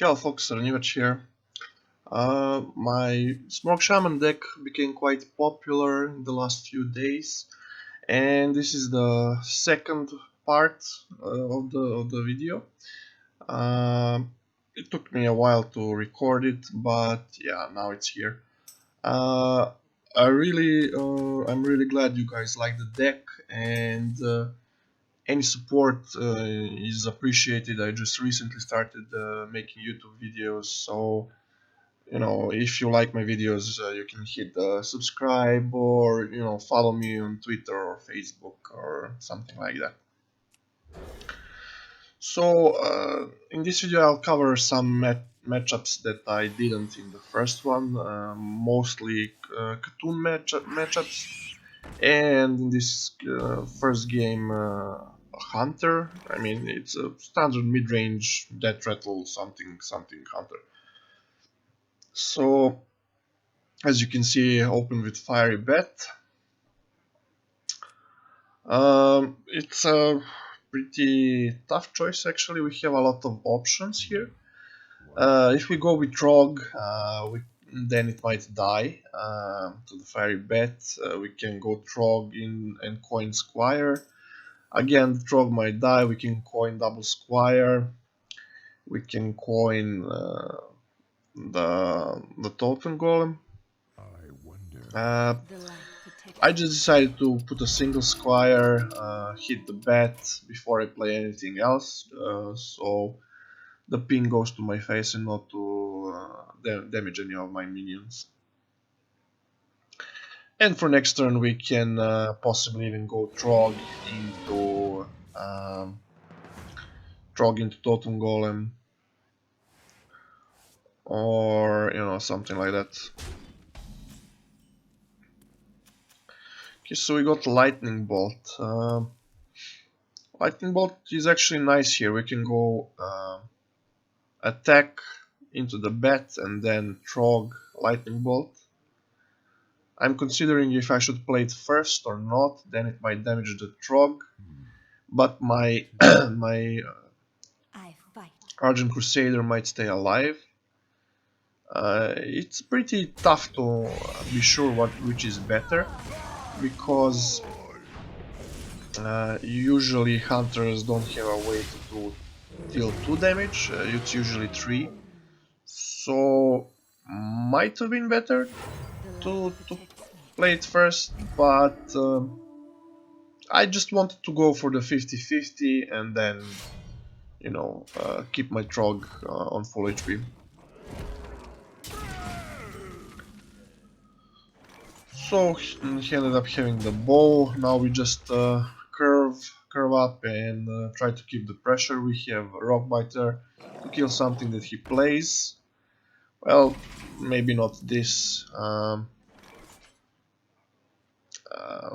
Hello folks, Saranjivac here. My SMOrc Shaman deck became quite popular in the last few days, and this is the second part of the video. It took me a while to record it, but yeah, now it's here. Uh, I'm really glad you guys like the deck, and any support is appreciated. I just recently started making YouTube videos, so if you like my videos, you can hit subscribe, or follow me on Twitter or Facebook or something like that. So in this video I'll cover some matchups that I didn't in the first one, mostly cartoon matchups, and in this first game Hunter. I mean, it's a standard mid-range death rattle something Hunter. So as you can see, open with Fiery Bet. It's a pretty tough choice actually. We have a lot of options here. If we go with Trog, then it might die to the Fiery Bet. We can go Trog in and coin Squire. Again, the Trog might die. We can coin double Squire. We can coin the Totem Golem. I just decided to put a single Squire, hit the bat before I play anything else, so the ping goes to my face and not to damage any of my minions. And for next turn we can possibly even go Trog into Totem Golem, or something like that. Okay, so we got Lightning Bolt. Lightning Bolt is actually nice here. We can go attack into the bat and then Trog Lightning Bolt. I'm considering if I should play it first or not, then it might damage the Trog, but my Argent Crusader might stay alive. It's pretty tough to be sure which is better, because usually hunters don't have a way to deal 2 damage, it's usually 3, so might have been better to play it first, but I just wanted to go for the 50-50 and then keep my Trog on full HP. So he ended up having the bow. Now we just curve up and try to keep the pressure. We have Rockbiter to kill something that he plays. Well, maybe not this.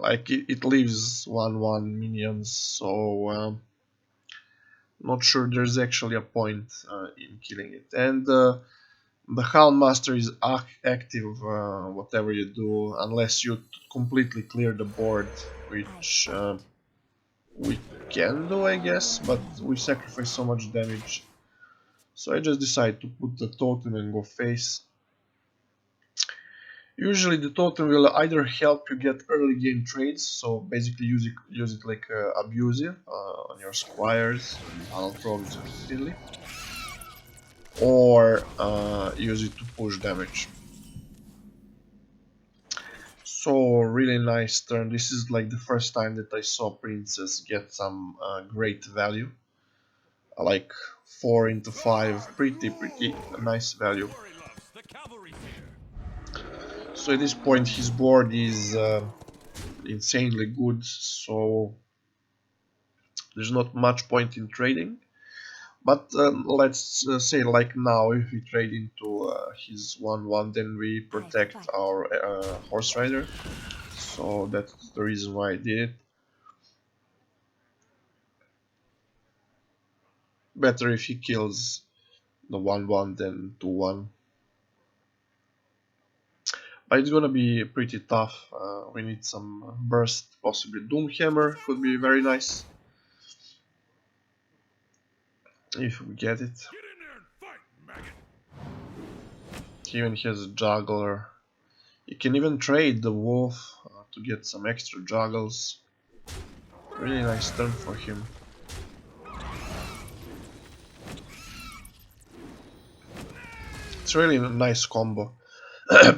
Like it leaves 1/1 minions, so not sure there's actually a point in killing it. And the Hound Master is active whatever you do, unless you completely clear the board, which we can do, I guess, but we sacrifice so much damage. So I just decided to put the totem and go face. Usually the totem will either help you get early game trades, so basically use it like abusive on your squires, I'll Trogs repeatedly, or use it to push damage. So really nice turn. This is like the first time that I saw Princess get some great value, like 4 into 5, pretty nice value. So at this point his board is insanely good, so there's not much point in trading. But let's say like now, if we trade into his 1/1, then we protect our horse rider. So that's the reason why I did it. Better if he kills the 1/1 than 2/1. But it's gonna be pretty tough. We need some burst, possibly Doomhammer could be very nice if we get it. He even has a juggler. You can even trade the wolf to get some extra juggles. Really nice turn for him. It's really a nice combo.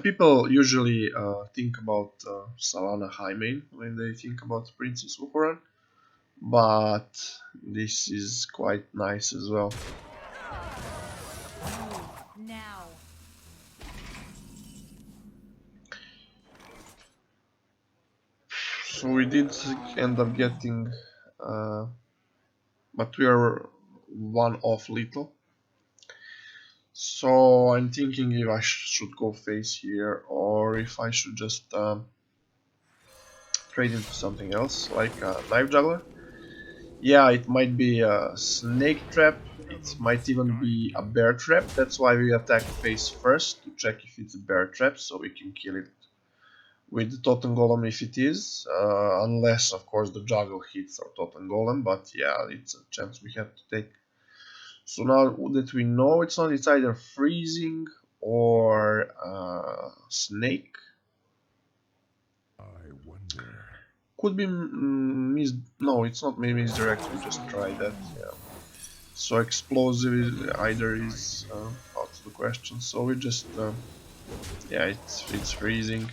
People usually think about Savannah Jaime when they think about Princess Uhuran, but this is quite nice as well. Now. So we did end up getting, but we are one off little. So I'm thinking if I should go face here or if I should just trade into something else like a knife juggler. Yeah, it might be a snake trap, it might even be a bear trap. That's why we attack face first to check if it's a bear trap so we can kill it with the Totem Golem if it is, unless of course the juggle hits our Totem Golem, but yeah, it's a chance we have to take. So now that we know it's not, it's either freezing or snake. I wonder. Could be no, it's not maybe misdirect, we just try that, yeah. So explosive is, either is out of the question, so we just, yeah, it's freezing.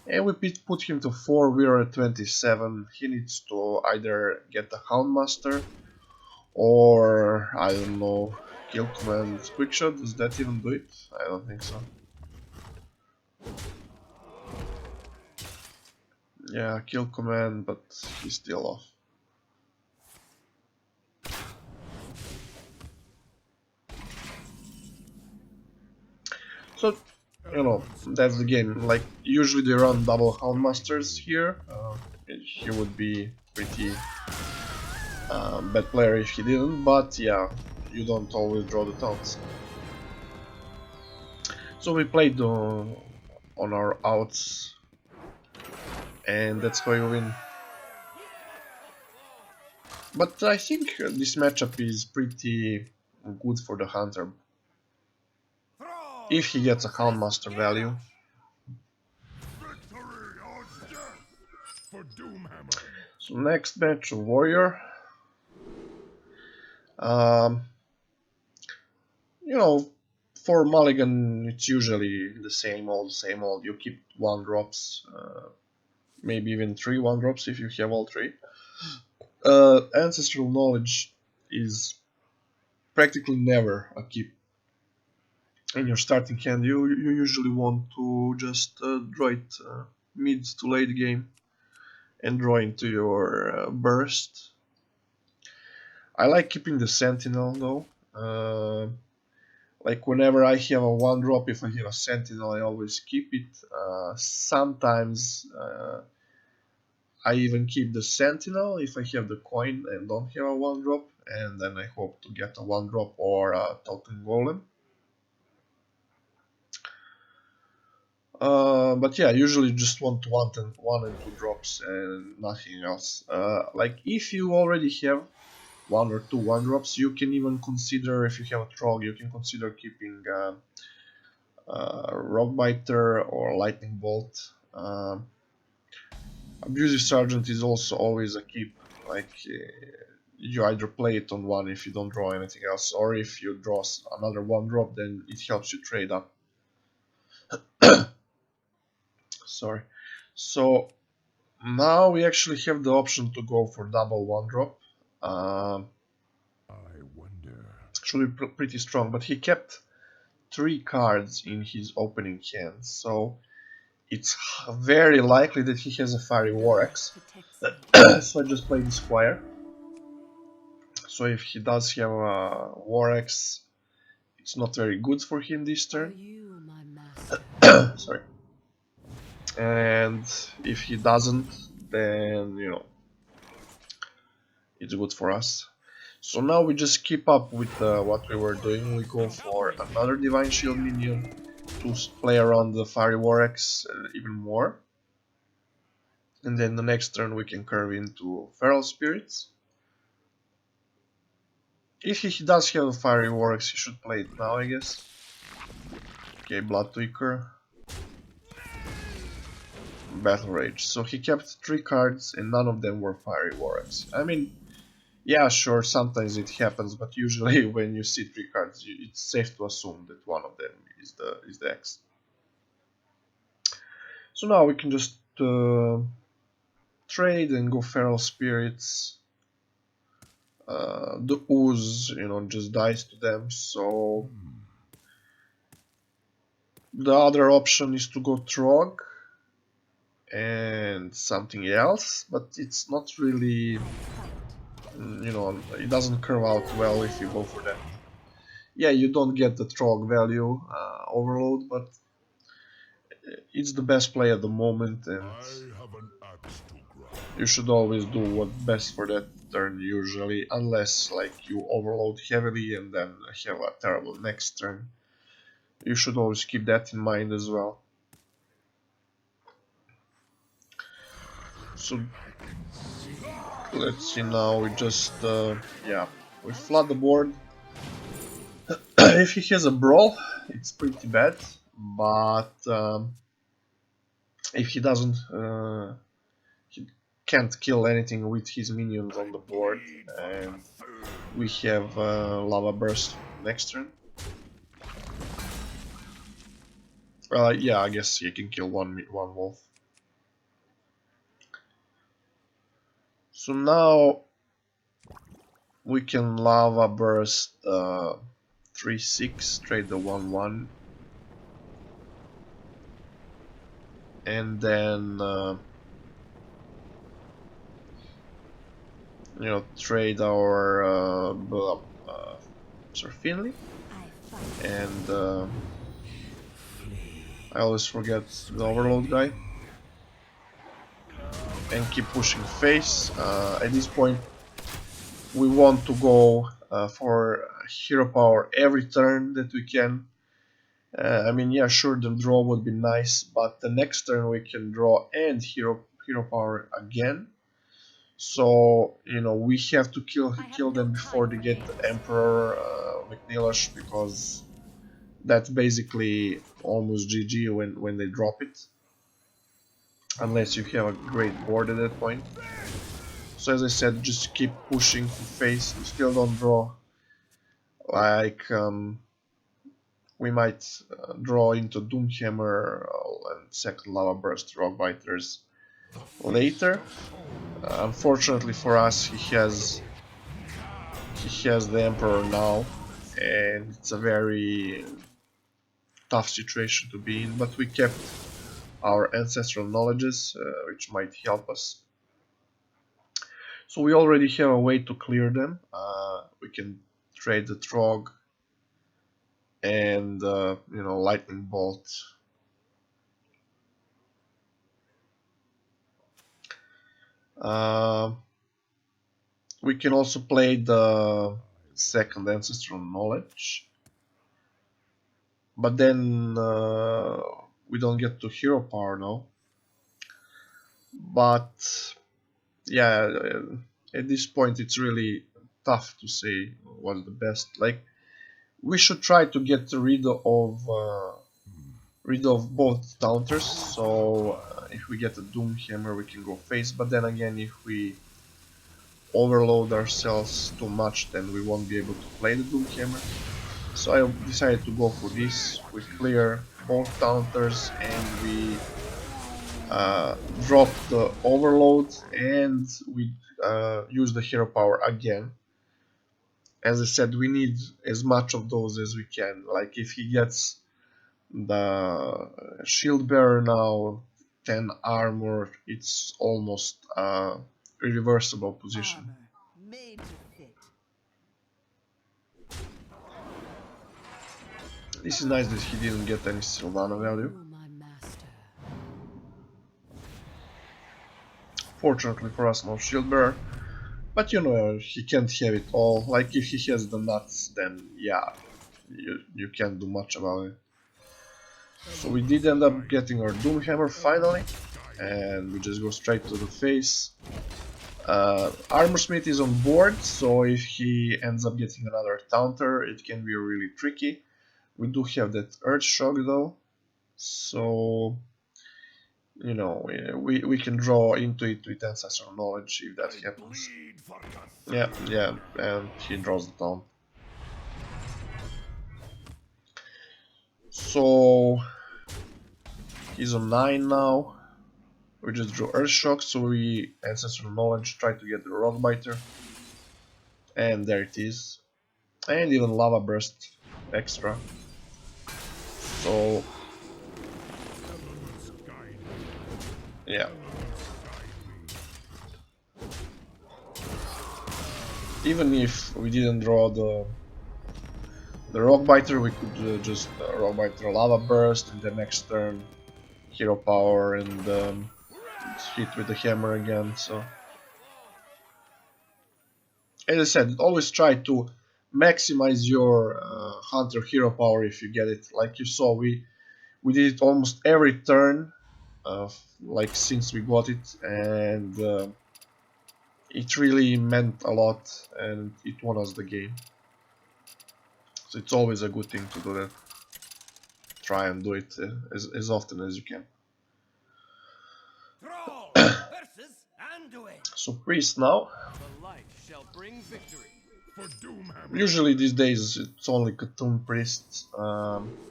And we put him to 4, we are at 27, he needs to either get the Houndmaster or, I don't know, kill command quickshot. Does that even do it? I don't think so. Yeah, kill command, but he's still off. So, you know, that's the game. Like, usually they run double Houndmasters here. He would be pretty bad player if he didn't, but yeah, you don't always draw the taunts. So we played on our outs, and that's how you win. But I think this matchup is pretty good for the hunter. If he gets a Houndmaster value. So next match, Warrior. You know, for Mulligan, it's usually the same old, same old. You keep 1-drops, maybe even 3 1-drops if you have all 3. Ancestral Knowledge is practically never a keep in your starting hand. You usually want to just draw it mid to late game and draw into your burst. I like keeping the Sentinel though. Like whenever I have a 1-drop, if I have a Sentinel, I always keep it. Sometimes I even keep the Sentinel if I have the coin and don't have a 1-drop, and then I hope to get a 1-drop or a Totem Golem. But yeah, usually just want 1 and 2 drops and nothing else. Like if you already have 1 or 2 1-drops, you can even consider, if you have a Trog, you can consider keeping Rockbiter or Lightning Bolt. Abusive Sergeant is also always a keep. Like you either play it on 1 if you don't draw anything else, or if you draw another 1-drop, then it helps you trade up. Sorry. So now we actually have the option to go for double 1-drop. I wonder. Should be pretty strong, but he kept 3 cards in his opening hand, so it's very likely that he has a Fiery War Axe. So I just played the Squire. So if he does have a War Axe, it's not very good for him this turn. Sorry. And if he doesn't, then you know, it's good for us. So now we just keep up with what we were doing. We go for another Divine Shield minion to play around the Fiery War Axe even more. And then the next turn we can curve into Feral Spirits. If he does have a Fiery War Axe, he should play it now, I guess. Okay, Blood Tweaker. Battle Rage. So he kept 3 cards and none of them were Fiery War Axe. I mean, yeah, sure, sometimes it happens, but usually when you see 3 cards, it's safe to assume that one of them is the X. So now we can just trade and go Feral Spirits. The Ooze, just dies to them, so the other option is to go Trog and something else, but it's not really, it doesn't curve out well if you go for that. Yeah, you don't get the Trog value overload, but it's the best play at the moment, and you should always do what's best for that turn usually, unless like you overload heavily and then have a terrible next turn. You should always keep that in mind as well. So let's see now, we just we flood the board. If he has a brawl, it's pretty bad, but if he doesn't, he can't kill anything with his minions on the board, and we have Lava Burst next turn. Yeah, I guess he can kill one wolf. So now we can Lava Burst 3/6, trade the 1/1, and then trade our Sir Finley, and I always forget the Overload guy, and keep pushing face. At this point, we want to go for hero power every turn that we can. I mean, yeah, sure, the draw would be nice, but the next turn we can draw and hero power again. So we have to kill them before they get the Emperor McNeilish, because that's basically almost GG when they drop it, unless you have a great board at that point. So as I said, just keep pushing for face. We still don't draw. Like we might draw into Doomhammer and second Lava Burst Rockbiters later. Unfortunately for us, he has the Emperor now, and it's a very tough situation to be in. But we kept our ancestral knowledges, which might help us. So we already have a way to clear them. We can trade the Trog and Lightning Bolt. We can also play the second ancestral knowledge, but then we don't get to hero power now. But yeah, at this point it's really tough to say what's the best. Like, we should try to get rid of both counters. So if we get a Doomhammer, we can go face. But then again, if we overload ourselves too much, then we won't be able to play the Doomhammer. So I decided to go for this. We clear both counters and we drop the overload, and we use the hero power again. As I said, we need as much of those as we can. Like, if he gets the shield bearer now, 10 armor, it's almost a irreversible position. This is nice that he didn't get any Sylvana value. Fortunately for us, no shield bearer. But he can't have it all. Like, if he has the nuts, then yeah, you can't do much about it. So we did end up getting our Doomhammer finally, and we just go straight to the face. Armorsmith is on board, so if he ends up getting another counter, it can be really tricky. We do have that Earth Shock though, so you know we can draw into it with ancestral knowledge if that happens. Yeah, and he draws the taunt. So he's on 9 now. We just drew Earth Shock, so we ancestral knowledge, try to get the Rock Biter, and there it is, and even Lava Burst extra. So yeah, even if we didn't draw the Rock Biter, we could just Rock Biter Lava Burst, and the next turn Hero Power and hit with the hammer again. So as I said, always try to maximize your Hunter Hero Power if you get it. Like you saw, we did it almost every turn, like since we got it, and it really meant a lot, and it won us the game. So it's always a good thing to do that. Try and do it as often as you can. So priest now. Usually these days it's only Khotun priests.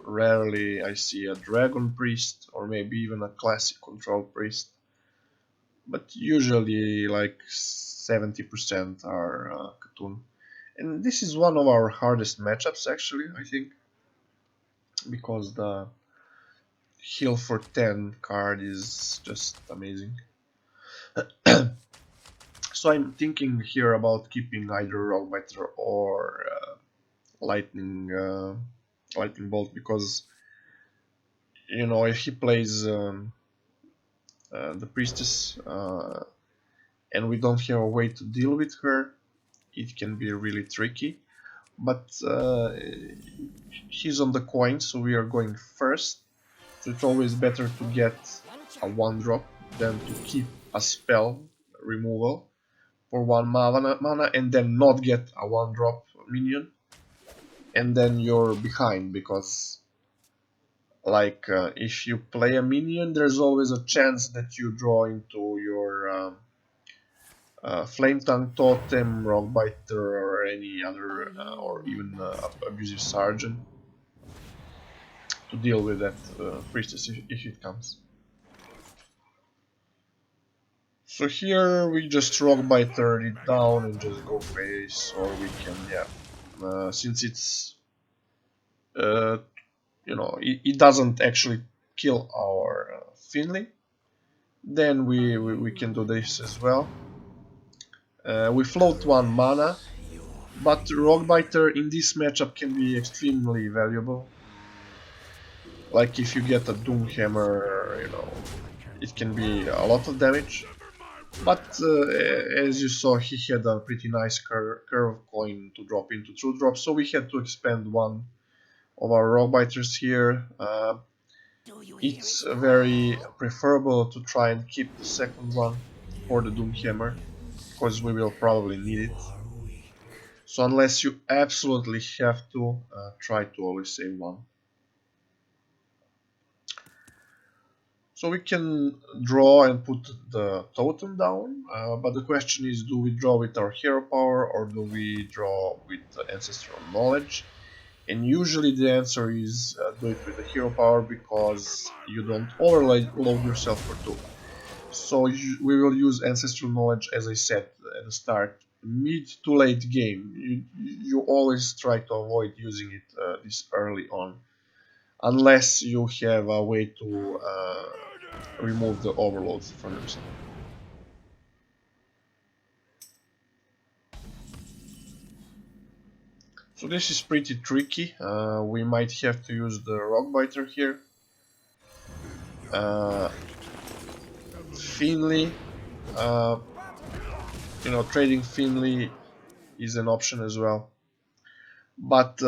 Rarely I see a dragon priest or maybe even a classic control priest. But usually like 70% are Khotun. And this is one of our hardest matchups actually, I think. Because the heal for 10 card is just amazing. So I'm thinking here about keeping either Rockbiter or Lightning Bolt, because you know if he plays the priestess and we don't have a way to deal with her, it can be really tricky. But he's on the coin, so we are going first. So it's always better to get a 1-drop than to keep a spell removal for 1 mana and then not get a 1-drop minion, and then you're behind, because like if you play a minion, there's always a chance that you draw into your Flame Tongue Totem, Rockbiter, or any other, or even Abusive Sergeant to deal with that priestess if it comes. So here we just Rockbiter it down and just go face, or we can, yeah, since it's you know it doesn't actually kill our Finley, then we can do this as well. We float 1 mana, but Rockbiter in this matchup can be extremely valuable. Like if you get a Doomhammer, you know, it can be a lot of damage. But as you saw, he had a pretty nice curve coin to drop into True Drop, so we had to expand one of our Rockbiters here. It's very preferable to try and keep the second one for the Doomhammer, because we will probably need it. So unless you absolutely have to, try to always save one. So we can draw and put the totem down, but the question is, do we draw with our hero power or do we draw with ancestral knowledge? And usually the answer is do it with the hero power, because you don't overload yourself for 2. So we will use ancestral knowledge, as I said at the start, mid to late game. You always try to avoid using it this early on, unless you have a way to remove the overloads from yourself. So this is pretty tricky. We might have to use the Rockbiter here. Finley, you know, trading Finley is an option as well. But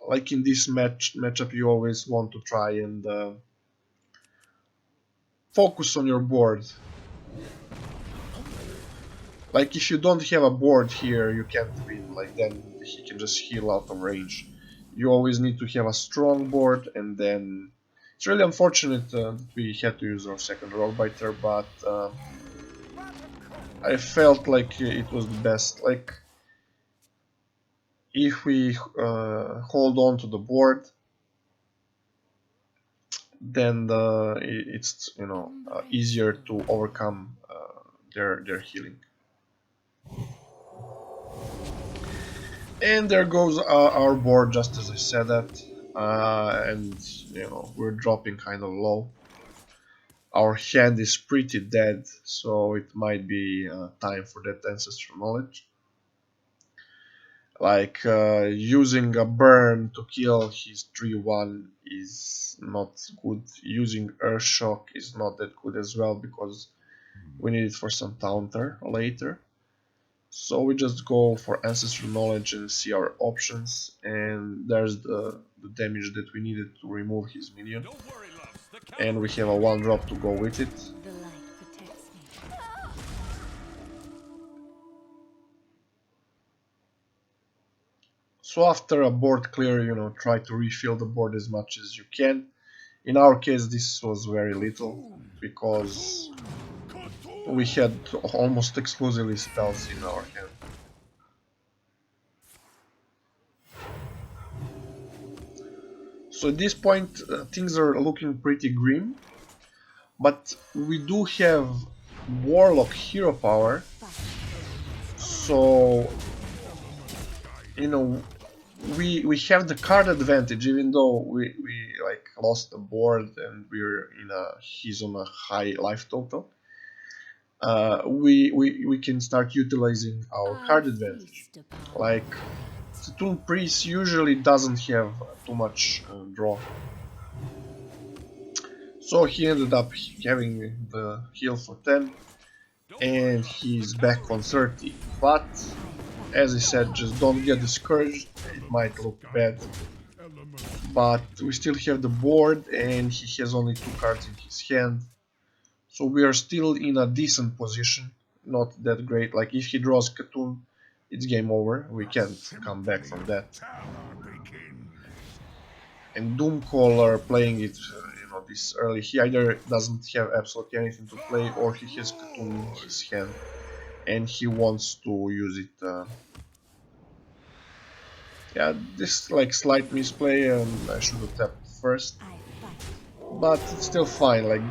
like in this matchup, you always want to try and focus on your board. Like if you don't have a board here, you can't win. Like then he can just heal out of range. You always need to have a strong board, and then it's really unfortunate that we had to use our second rock biter, but I felt like it was the best. Like, if we hold on to the board, then it's easier to overcome their healing. And there goes our board, just as I said that, and we're dropping kind of low. Our hand is pretty dead, so it might be time for that ancestral knowledge. Like using a burn to kill his 3-1 is not good. Using Earth Shock is not that good as well, because we need it for some counter later. So we just go for ancestral knowledge and see our options, and there's the damage that we needed to remove his minion, and we have a 1-drop to go with it. So after a board clear, try to refill the board as much as you can. In our case, this was very little, because we had almost exclusively spells in our hand. So at this point, things are looking pretty grim, but we do have Warlock hero power, so we have the card advantage, even though we like lost the board and he's on a high life total. We can start utilizing our card advantage. Like, Toon Priest usually doesn't have too much draw, so he ended up having the heal for 10, and he's back on 30. But as I said, just don't get discouraged. It might look bad, but we still have the board, and he has only 2 cards in his hand, so we are still in a decent position. Not that great. Like, if he draws Cthulhu, it's game over. We can't come back from that. And Doomcaller playing it, this early, he either doesn't have absolutely anything to play, or he has Cthulhu in his hand, and he wants to use it. Yeah, this like slight misplay, and I should have tapped first, but it's still fine. Like,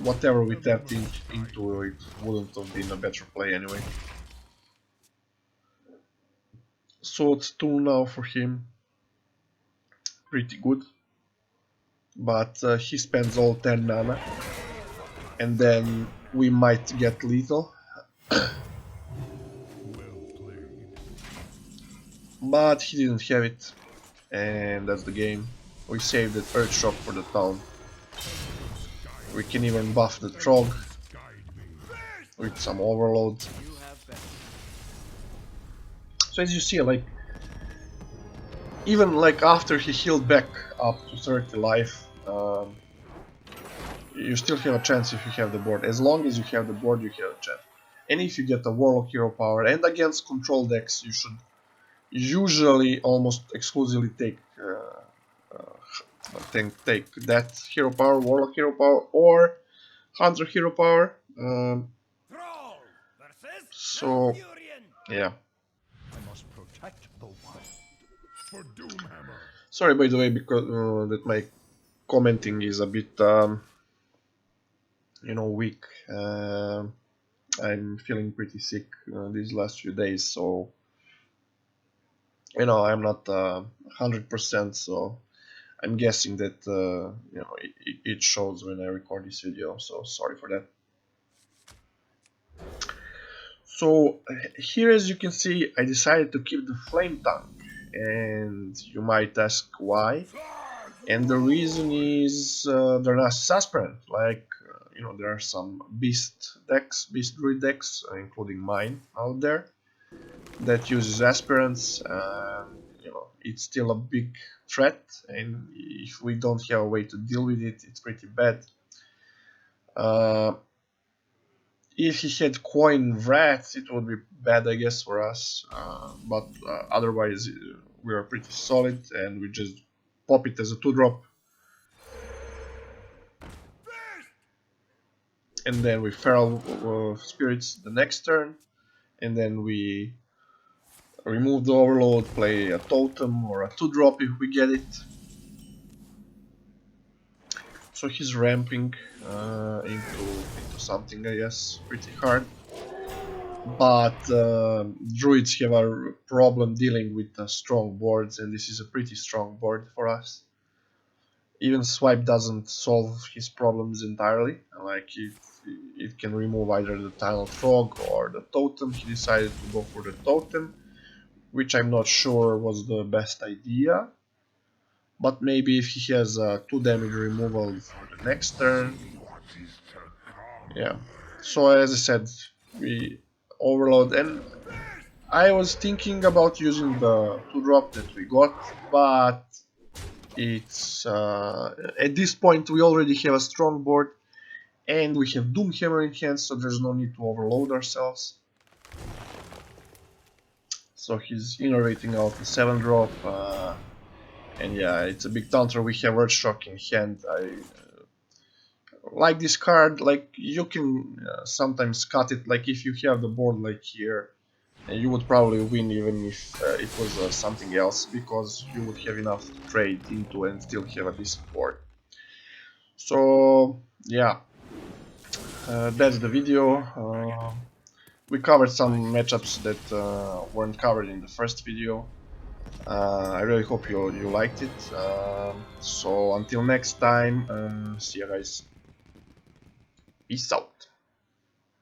whatever we tapped into, it wouldn't have been a better play anyway. So it's 2 now for him, pretty good, but he spends all 10 mana, and then we might get lethal. But he didn't have it, and that's the game. We saved the Earth Shock for the town. We can even buff the Trog with some overload. So as you see, like, even like after he healed back up to 30 life, you still have a chance if you have the board. As long as you have the board, you have a chance. And if you get a Warlock hero power, and against control decks, you should usually almost exclusively take that hero power, Warlock hero power, or Hunter hero power. So yeah. Sorry, by the way, because that my commenting is a bit weak. I'm feeling pretty sick these last few days, so I'm not 100%. So I'm guessing that it shows when I record this video. So sorry for that. So here, as you can see, I decided to keep the flame tank, and you might ask why. And the reason is they're not aspirant. Like, there are some beast druid decks, including mine out there, that uses aspirants. It's still a big threat, and if we don't have a way to deal with it, it's pretty bad. If he had coin rats, it would be bad, I guess, for us. But otherwise, we are pretty solid, and we just pop it as a 2-drop. And then we Feral Spirits the next turn, and then we remove the Overload, play a Totem or a 2-drop if we get it. So he's ramping into something, I guess, pretty hard. But Druids have a problem dealing with strong boards, and this is a pretty strong board for us. Even Swipe doesn't solve his problems entirely. Like it can remove either the Tunnel Frog or the Totem. He decided to go for the Totem, which I'm not sure was the best idea. But maybe if he has 2 damage removal for the next turn. Yeah. So as I said, we overload, and I was thinking about using the 2-drop that we got, but it's at this point we already have a strong board, and we have Doomhammer in hand, so there's no need to overload ourselves. So he's innovating out the 7-drop, and yeah, it's a big counter. We have Earthshock in hand. I like this card. Like, you can sometimes cut it. Like, if you have the board like here, you would probably win even if it was something else, because you would have enough to trade into and still have a decent board. So yeah, that's the video. We covered some matchups that weren't covered in the first video. I really hope you liked it. So until next time, see you guys. Peace out.